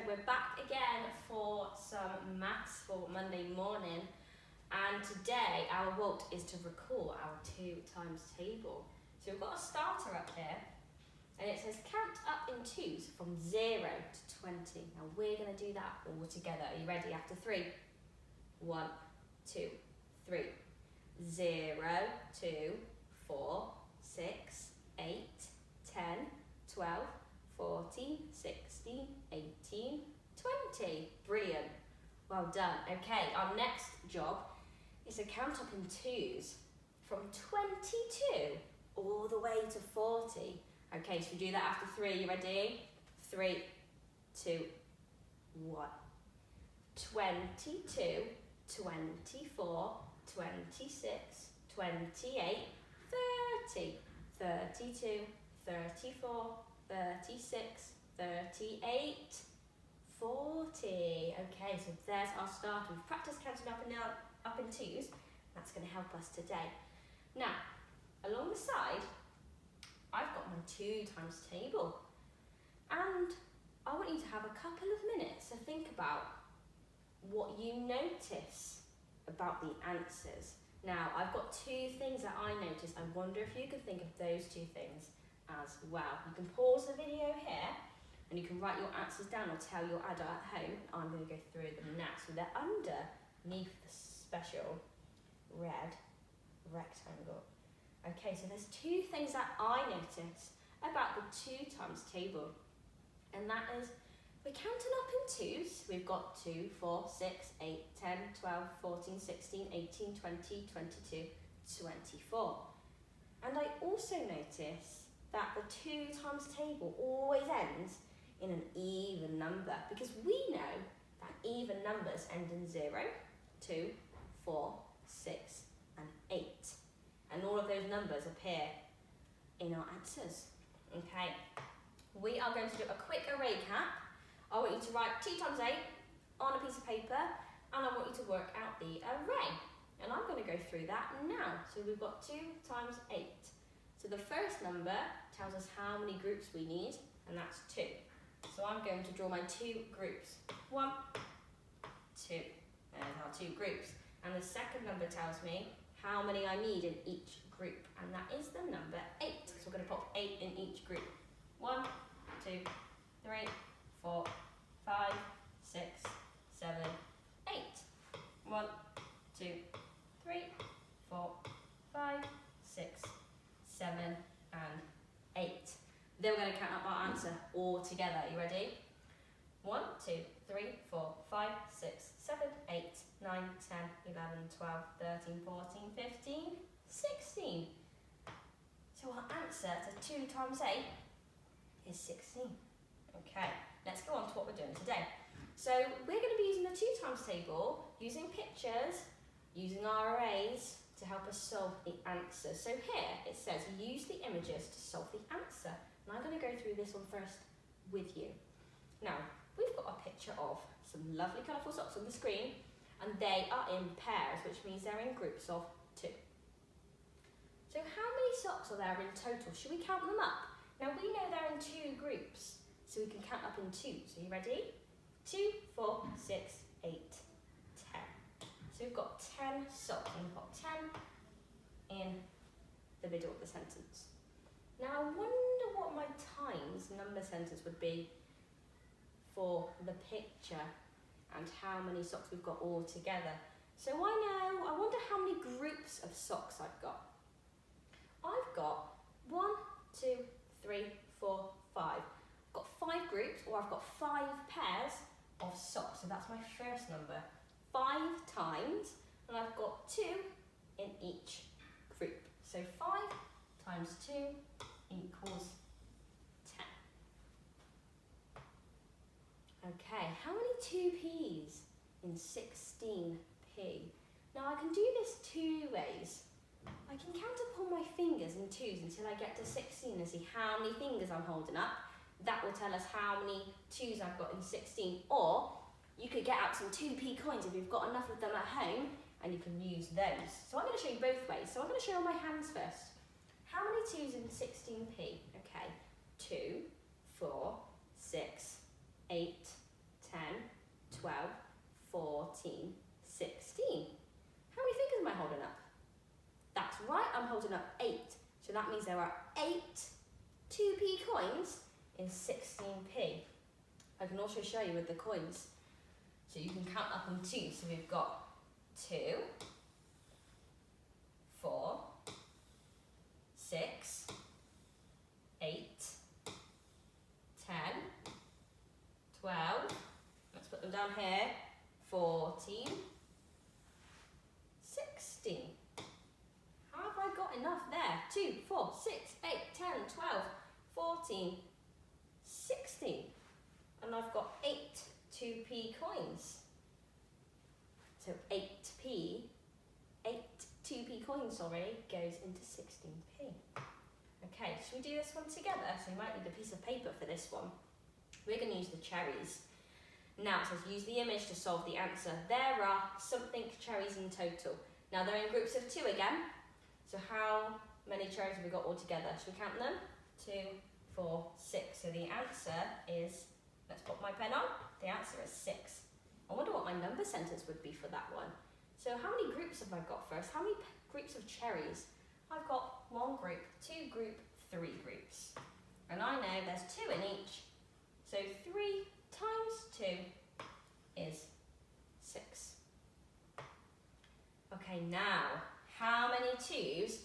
we're back again for some maths for Monday morning, and today our Walt is to recall our 2 times table. So we've got a starter up here and it says count up in 2s from 0 to 20. Now we're going to do that all together. Are you ready? After 3. 1, 2, 3. 0, 2, 4, 6, 8, 10, 12, 14, 16, 18, 20. Brilliant. Well done. Okay, our next job is to count up in 2s from 22 all the way to 40. Okay, so we do that after 3. You ready? 3, 2, 1. 22, 24, 26, 28, 30, 32, 34, 36, 38, 40. Okay, so there's our start. We've practiced counting up in 2s. That's going to help us today. Now, along the side, I've got my 2 times table. And I want you to have a couple of minutes to think about what you notice about the answers. Now, I've got 2 things that I noticed. I wonder if you can think of those 2 things as well. You can pause the video here and you can write your answers down or tell your adult at home. I'm going to go through them now. So they're underneath the special red rectangle. Okay, so there's 2 things that I noticed about the 2 times table. And that is, we're counting up in 2s. We've got 2, 4, 6, 8, 10, 12, 14, 16, 18, 20, 22, 24. And I also notice that the 2 times table always ends in an even number, because we know that even numbers end in 0, 2, 4, 6, and 8. And all of those numbers appear in our answers. Okay, we are going to do a quick recap. I want you to write 2 times 8 on a piece of paper, and I want you to work out the array. And I'm going to go through that now. So we've got 2 times 8. So the first number tells us how many groups we need, and that's 2. So I'm going to draw my 2 groups. 1, 2. There's our 2 groups. And the second number tells me how many I need in each group, and that is the number 8. So we're going to pop 8 in each group. 1, 2, 3, 4, 5, 6, 7, 8. 1, 2, 3, 4, 5, 6, 7, and 8. Then we're going to count up our answer all together. Are you ready? 1, 2, 3, 4, 5, 6, 7, 8, 9, 10, 11, 12, 13, 14, 15, 16. So our answer to 2 times 8 is 16. Okay, let's go on to what we're doing today. So we're going to be using the 2 times table, using pictures, using our arrays to help us solve the answer. So here it says use the images to solve the answer. And I'm going to go through this one first with you. Now, we've got a picture of some lovely colourful socks on the screen, and they are in pairs, which means they're in groups of 2. So how many socks are there in total? Should we count them up? Now we know they're in 2 groups, so we can count up in 2s. Are you ready? 2, 4, 6, 8, 10. So we've got 10 socks, and we've got 10 in the middle of the sentence. Now I wonder what my times number sentence would be for the picture and how many socks we've got all together. So I wonder how many groups of socks I've got. I've got 1, 2, 3, 4, 5. I've got 5 groups, or I've got 5 pairs of socks. So that's my first number. 5 times, and I've got 2 in each group. So 5 times 2 equals 10. Okay, how many 2p's in 16p? Now I can do this 2 ways. I can count upon my fingers in 2s until I get to 16 and see how many fingers I'm holding up. That will tell us how many 2s I've got in 16. Or you could get out some 2p coins if you've got enough of them at home, and you can use those. So I'm going to show you both ways. So I'm going to show you on my hands first. How many 2s in 16p? Okay, 2, 4, 6, 8, holding up 8. So that means there are 8 2p coins in 16p. I can also show you with the coins. So you can count up on 2. So we've got 2, 4, 6, 8, 10, 12, let's put them down here, 14, 16. How have I got enough there? 2, 4, 6, 8, 10, 12, 14, 16. And I've got 8 2p coins. So 8 2p coins, goes into 16p. Okay, should we do this one together? So you might need a piece of paper for this one. We're going to use the cherries. Now it says use the image to solve the answer. There are something cherries in total. Now they're in groups of 2 again. So how many cherries have we got all together? Should we count them? 2, 4, 6. So the answer is, let's put my pen on. The answer is 6. I wonder what my number sentence would be for that one. So how many groups have I got first? How many groups of cherries? I've got 1 group, 2 group, 3 groups. And I know there's 2 in each. So 3 times 2 is 6. Okay, now, how many 2's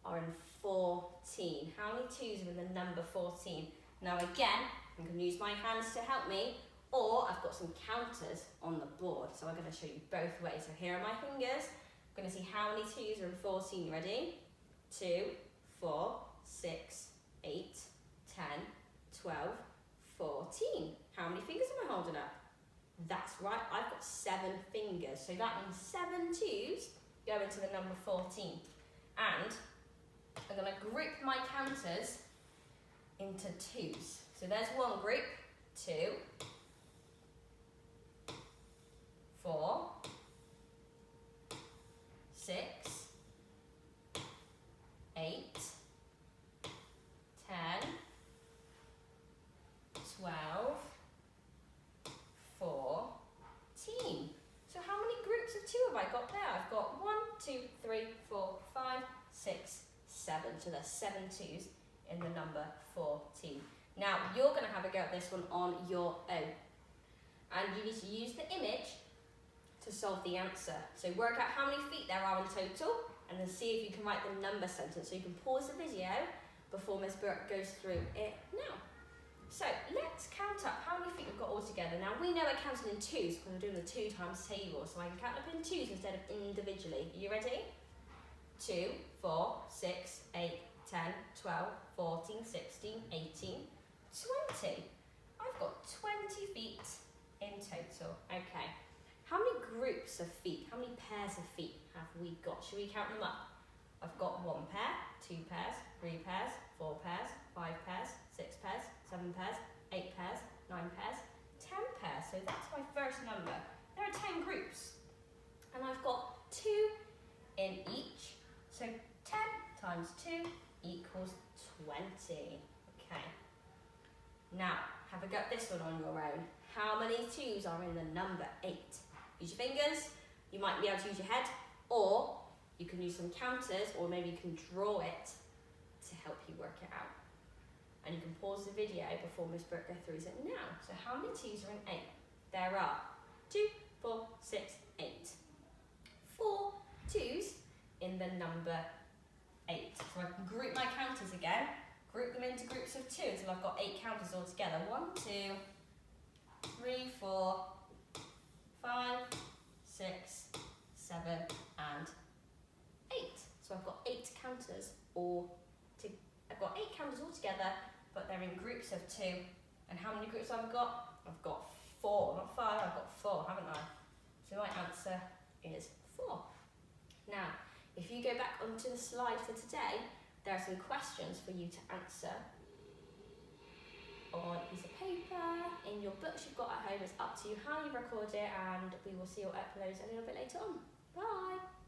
are in 14? How many 2's are in the number 14? Now again, I'm going to use my hands to help me, or I've got some counters on the board. So I'm going to show you both ways. So here are my fingers. I'm going to see how many 2's are in 14. Ready? 2, 4, 6, 8, 10, 12, 14. How many fingers am I holding up? That's right, I've got 7 fingers. So that means 7 2's go into the number 14. And I'm going to group my counters into 2's. So there's one group, 2, 4, 6, 8, 10, 12, 14. So how many groups of 2 have I got there? I've got 1, 2, 3, 4, 5, 6, 7. So there's 7 2's in the number 14. Now you're going to have a go at this one on your own. And you need to use the image to solve the answer. So work out how many feet there are in total and then see if you can write the number sentence. So you can pause the video before Miss Burke goes through it now. So let's count up how many feet we've got all together. Now we know we're counting in 2's because we're doing the 2 times table, so I can count up in 2's instead of individually. Are you ready? 2, 4, 6, 8, 10, 12, 14, 16, 18, 20. I've got 20 feet in total. Okay. How many groups of feet, how many pairs of feet have we got? Should we count them up? I've got 1 pair, 2 pairs, 3 pairs, 4 pairs, 5 pairs, 6 pairs, 7 pairs, 8 pairs, 9 pairs, 10 pairs. So that's my first number. There are 10 groups. And I've got 2 in each. So 10 times 2 equals 20. Okay. Now, have a go at this one on your own. How many 2's are in the number 8? Use your fingers. You might be able to use your head, or you can use some counters, or maybe you can draw it to help you work it out. And you can pause the video before Miss Burke goes through it now. So how many 2's are in 8? There are 2, 4, 6, 8. 4 2's in the number 8. So I can group my counters again, group them into groups of 2 until I've got 8 counters all together. 1, 2, 3, 4, 5, 6, 7, and 8. So I've got 8 counters I've got 8 counters all together, but they're in groups of 2. And how many groups have I got? I've got 4, not 5, I've got 4, haven't I? So my answer is 4. Now, if you go back onto the slide for today, there are some questions for you to answer on a piece of paper, in your books you've got at home. It's up to you how you record it, and we will see your uploads a little bit later on. Bye!